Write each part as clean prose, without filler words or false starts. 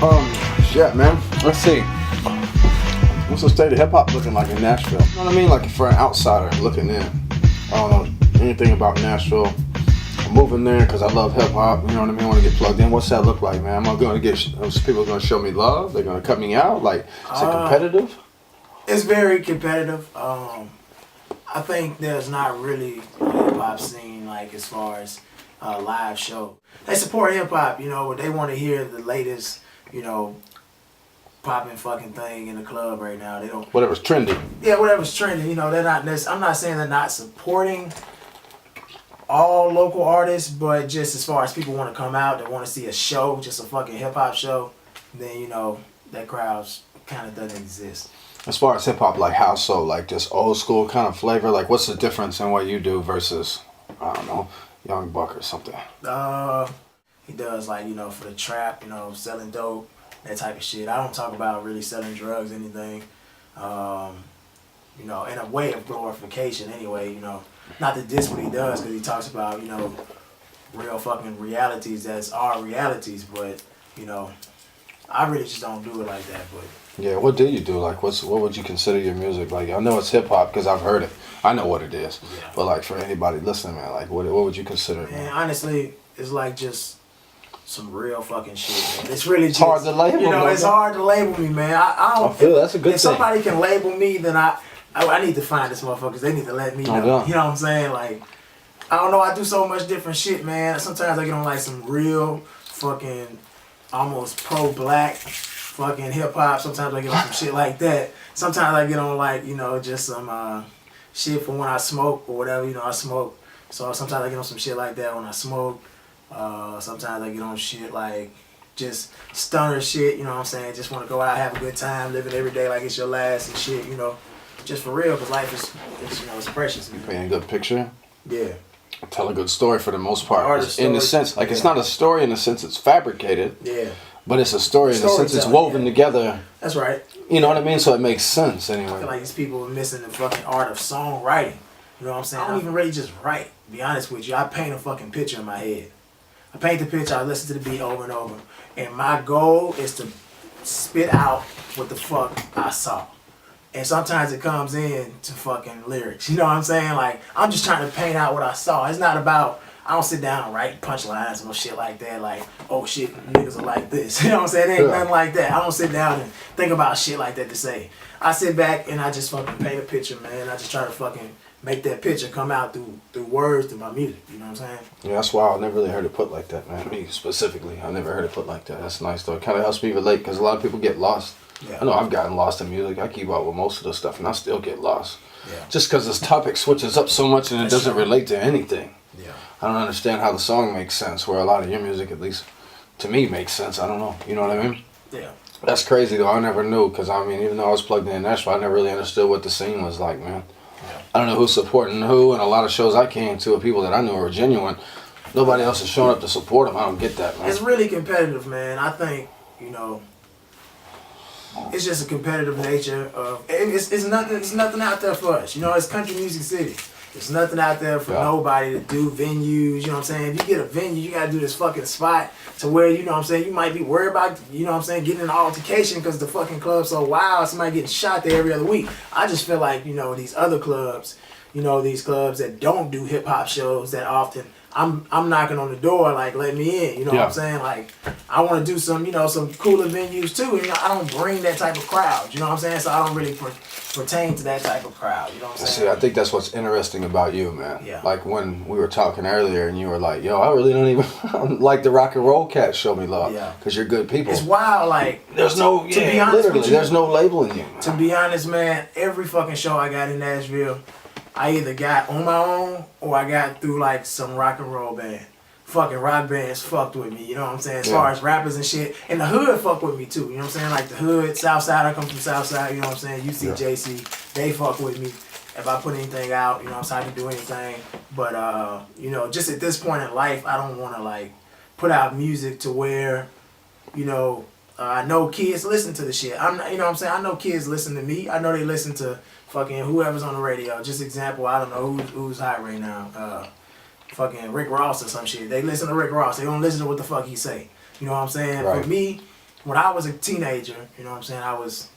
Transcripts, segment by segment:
Shit, man. Let's see. What's the state of hip hop looking like in Nashville? You know what I mean? Like for an outsider looking in. I don't know anything about Nashville. I'm moving there because I love hip hop. You know what I mean? I want to get plugged in. What's that look like, man? Am I going to get? People going to show me love? They're going to cut me out? Like, is it competitive? It's very competitive. I think there's not really a hip hop scene like as far as live show. They support hip hop, you know, but they want to hear the latest, you know, popping fucking thing in the club right now. They don't. Whatever's trending. Yeah, whatever's trending. You know, they're not. I'm not saying they're not supporting all local artists, but just as far as people want to come out, they want to see a show, just a fucking hip hop show, then you know that crowd's kind of doesn't exist. As far as hip hop, like how so? Like just old school kind of flavor? Like what's the difference in what you do versus, I don't know, Young Buck or something? He does like, you know, for the trap, you know, selling dope, that type of shit. I don't talk about really selling drugs, anything. You know, in a way of glorification anyway, you know. Not to diss what he does, because he talks about, you know, real fucking realities that's our realities, but, you know, I really just don't do it like that, but. Yeah, what do you do? Like, what would you consider your music? Like, I know it's hip hop because I've heard it. I know what it is. Yeah. But like for anybody listening, man, like what would you consider it? Man, honestly, it's like just some real fucking shit, man. It's really just hard to label. You know, it's hard to label me, man. I don't. I feel that's a good thing. If somebody can label me, then I need to find this motherfuckers. They need to let me know. Oh, you know what I'm saying? Like, I don't know. I do so much different shit, man. Sometimes I get on like some real fucking almost pro-black fucking hip hop. Sometimes I get on some shit like that. Sometimes I get on like, you know, just some shit from when I smoke or whatever. You know, I smoke. So sometimes I get on some shit like that when I smoke. Sometimes I get on shit like just stunner shit, you know what I'm saying? Just want to go out, have a good time, live it every day like it's your last and shit, you know. Just for real, because life is, you know, it's precious. You paint a good picture. Yeah. Tell a good story for the most part. Story, in the sense, like it's not a story in the sense it's fabricated. Yeah. But it's a story in the sense it's woven together. That's right. You know what I mean? So it makes sense anyway. I feel like these people are missing the fucking art of songwriting. You know what I'm saying? I don't even really just write, to be honest with you. I paint a fucking picture in my head. I paint the picture, I listen to the beat over and over. And my goal is to spit out what the fuck I saw. And sometimes it comes in to fucking lyrics. You know what I'm saying? Like, I'm just trying to paint out what I saw. It's not about, I don't sit down and write punchlines and no shit like that. Like, oh shit, niggas are like this. You know what I'm saying? It ain't nothing like that. I don't sit down and think about shit like that to say. I sit back and I just fucking paint a picture, man. I just try to fucking make that picture come out through words, through my music. You know what I'm saying? Yeah, that's why I never really heard it put like that, man. Me specifically, I never heard it put like that. That's nice though. It kind of helps me relate because a lot of people get lost. Yeah. I know I've gotten lost in music. I keep up with most of the stuff and I still get lost. Yeah. Just because this topic switches up so much and it doesn't relate to anything. Yeah. I don't understand how the song makes sense, where a lot of your music, at least to me, makes sense. I don't know. You know what I mean? Yeah. That's crazy though. I never knew because I mean, even though I was plugged in Nashville, I never really understood what the scene was like, man. Yeah. I don't know who's supporting who, and a lot of shows I came to of people that I knew were genuine. Nobody else is showing up to support them. I don't get that, man. It's really competitive, man. I think, you know, it's just a competitive nature of it's nothing out there for us. You know, it's country music city. There's nothing out there for nobody to do venues, you know what I'm saying? If you get a venue, you gotta do this fucking spot to where, you know what I'm saying, you might be worried about, you know what I'm saying, getting an altercation because the fucking club's so wild, somebody getting shot there every other week. I just feel like, you know, these other clubs, you know, these clubs that don't do hip hop shows that often, I'm knocking on the door like, let me in, you know what I'm saying? Like, I want to do some, you know, some cooler venues too. You know, I don't bring that type of crowd, you know what I'm saying? So I don't really pertain to that type of crowd, you know what I'm saying? See, I think that's what's interesting about you, man. Yeah. Like when we were talking earlier and you were like, yo, I really don't even like the rock and roll cats show me love. Yeah. Because you're good people. It's wild, like, there's no, to be honest literally, with you, there's no labeling you, man. To be honest, man, every fucking show I got in Nashville, I either got on my own or I got through like some rock and roll band. Fucking rock bands fucked with me, you know what I'm saying? As far as rappers and shit. And the hood fucked with me too, you know what I'm saying? Like the hood, Southside, I come from Southside, you know what I'm saying? UCJC, they fuck with me. If I put anything out, you know what I'm saying, I can do anything. But, you know, just at this point in life, I don't want to like put out music to where, you know, I know kids listen to the shit. You know what I'm saying? I know kids listen to me. I know they listen to fucking whoever's on the radio. Just example, I don't know who's hot right now. Fucking Rick Ross or some shit. They listen to Rick Ross. They don't listen to what the fuck he say. You know what I'm saying? Right. For me, when I was a teenager, you know what I'm saying, I was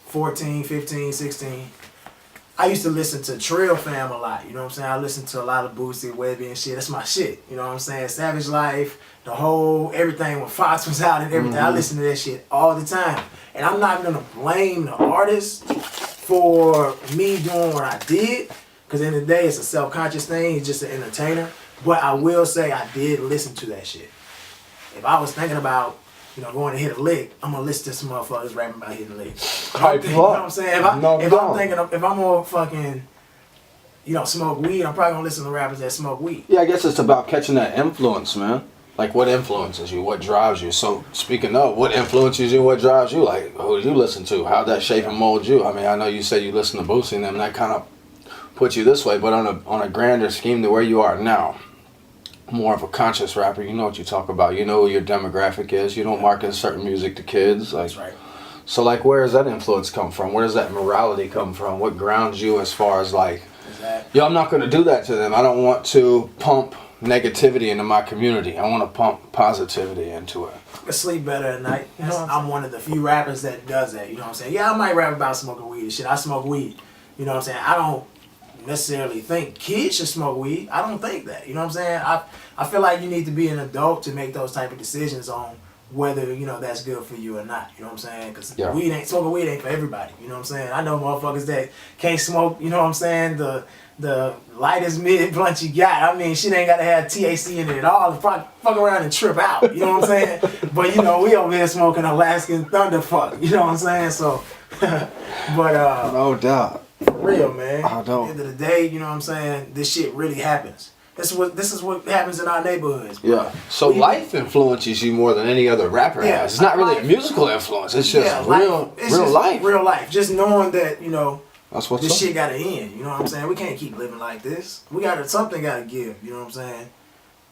14, 15, 16. I used to listen to Trill Fam a lot, you know what I'm saying? I listened to a lot of Boosie, Webby and shit. That's my shit, you know what I'm saying? Savage Life, the whole, everything when Fox was out and everything. I listened to that shit all the time. And I'm not gonna blame the artist for me doing what I did, because in the day it's a self-conscious thing, he's just an entertainer. But I will say I did listen to that shit. If I was thinking about, you know, going to hit a lick, I'm gonna listen to some motherfuckers rapping about hitting a lick. You know what I'm saying? If I'm thinking, if I'm gonna fucking, you know, smoke weed, I'm probably gonna listen to rappers that smoke weed. Yeah, I guess it's about catching that influence, man. Like, what influences you? What drives you? So, speaking of, what influences you? What drives you? Like, who do you listen to? How'd that shape and mold you? I mean, I know you said you listen to Boosie and them, that kind of puts you this way, but on a grander scheme to where you are now, more of a conscious rapper, you know what you talk about. You know who your demographic is. You don't market certain music to kids. Like, that's right. So, like, where does that influence come from? Where does that morality come from? What grounds you as far as, like, yo, I'm not going to do that to them. I don't want to pump negativity into my community. I want to pump positivity into it. I can sleep better at night. I'm one of the few rappers that does that. You know what I'm saying? Yeah, I might rap about smoking weed and shit. I smoke weed. You know what I'm saying? I don't necessarily think kids should smoke weed. I don't think that. You know what I'm saying? I feel like you need to be an adult to make those type of decisions on whether, you know, that's good for you or not. You know what I'm saying? Because smoking weed ain't for everybody. You know what I'm saying? I know motherfuckers that can't smoke, you know what I'm saying, the lightest mid blunt you got. I mean, shit ain't got to have THC in it at all. Probably fuck around and trip out. You know what I'm saying? But, you know, we over here smoking Alaskan Thunderfuck. You know what I'm saying? So, but no doubt. For real, man. I don't. At the end of the day, you know what I'm saying, this shit really happens. This is what happens in our neighborhoods, bro. Yeah. So life influences you more than any other rapper has. It's not really a musical influence. It's just real life. Real life. Just knowing that, you know, that's what's this up. shit gotta end. You know what I'm saying? We can't keep living like this. Something gotta give. You know what I'm saying?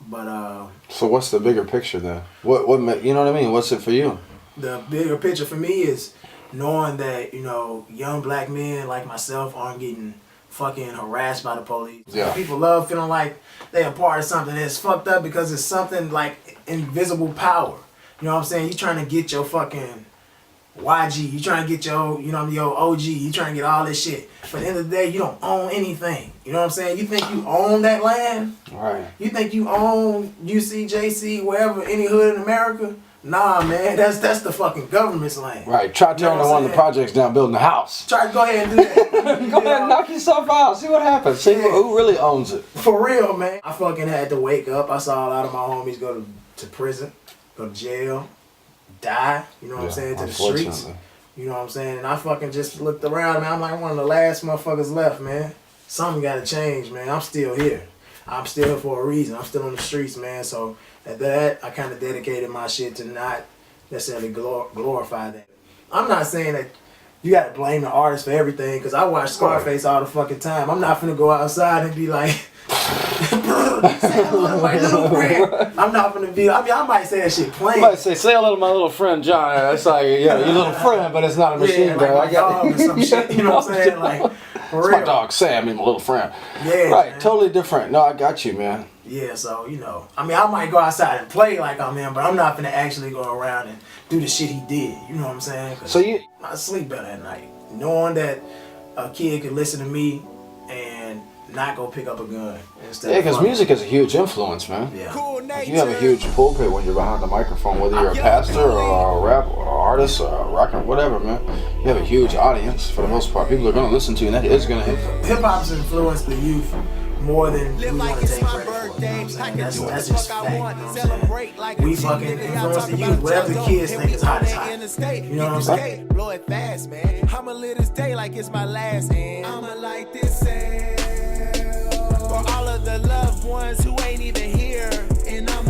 But so what's the bigger picture then? What you know what I mean? What's it for you? The bigger picture for me is knowing that, you know, young black men like myself aren't getting fucking harassed by the police. Yeah. People love feeling like they're a part of something that's fucked up because it's something like invisible power. You know what I'm saying? You trying to get your fucking YG, you trying to get your, you know, your OG, you trying to get all this shit. But at the end of the day, you don't own anything. You know what I'm saying? You think you own that land? Right. You think you own UC, JC, wherever, any hood in America? Nah, man, that's the fucking government's land. Right. Try tearing one of the projects down, building a house. Try to go ahead and do that. Go ahead and knock yourself out. See what happens. See who really owns it. For real, man. I fucking had to wake up. I saw a lot of my homies go to prison, go to jail, die. You know what I'm saying? To the streets. You know what I'm saying? And I fucking just looked around, man. I'm like one of the last motherfuckers left, man. Something got to change, man. I'm still here. I'm still here for a reason. I'm still on the streets, man. So at that, I kind of dedicated my shit to not necessarily glorify that. I'm not saying that you got to blame the artist for everything, because I watch Scarface all the fucking time. I'm not finna go outside and be like, say hello to my little friend. I'm not finna be, I mean, I might say that shit plain. I might say hello to my little friend John. That's like, yeah, your little friend, but it's not a machine, like bro. my dog or some shit, you know what I'm saying? Like, for real. My dog Sam, my little friend. Yeah, right, man. Totally different. No, I got you, man. Yeah, so, you know, I mean, I might go outside and play like I'm in, but I'm not gonna actually go around and do the shit he did. You know what I'm saying? So I sleep better at night, knowing that a kid could listen to me and not go pick up a gun. Yeah, because music is a huge influence, man. Yeah. Like, you have a huge pulpit when you're behind the microphone, whether you're a pastor or a rapper or an artist or a rocker, whatever, man. You have a huge audience for the most part. People are going to listen to you, and that is going to hit them. Hip hop's influenced the youth more than we want to take credit for. You know what I'm saying? That's just fact. You know what I'm saying? We fucking influence the youth. Whatever the kids think is hot is hot. You know what I'm saying? Blow it fast, man. I'ma live this day like it's my last, and I'ma light this cell for all of the loved ones who ain't even here, and I'm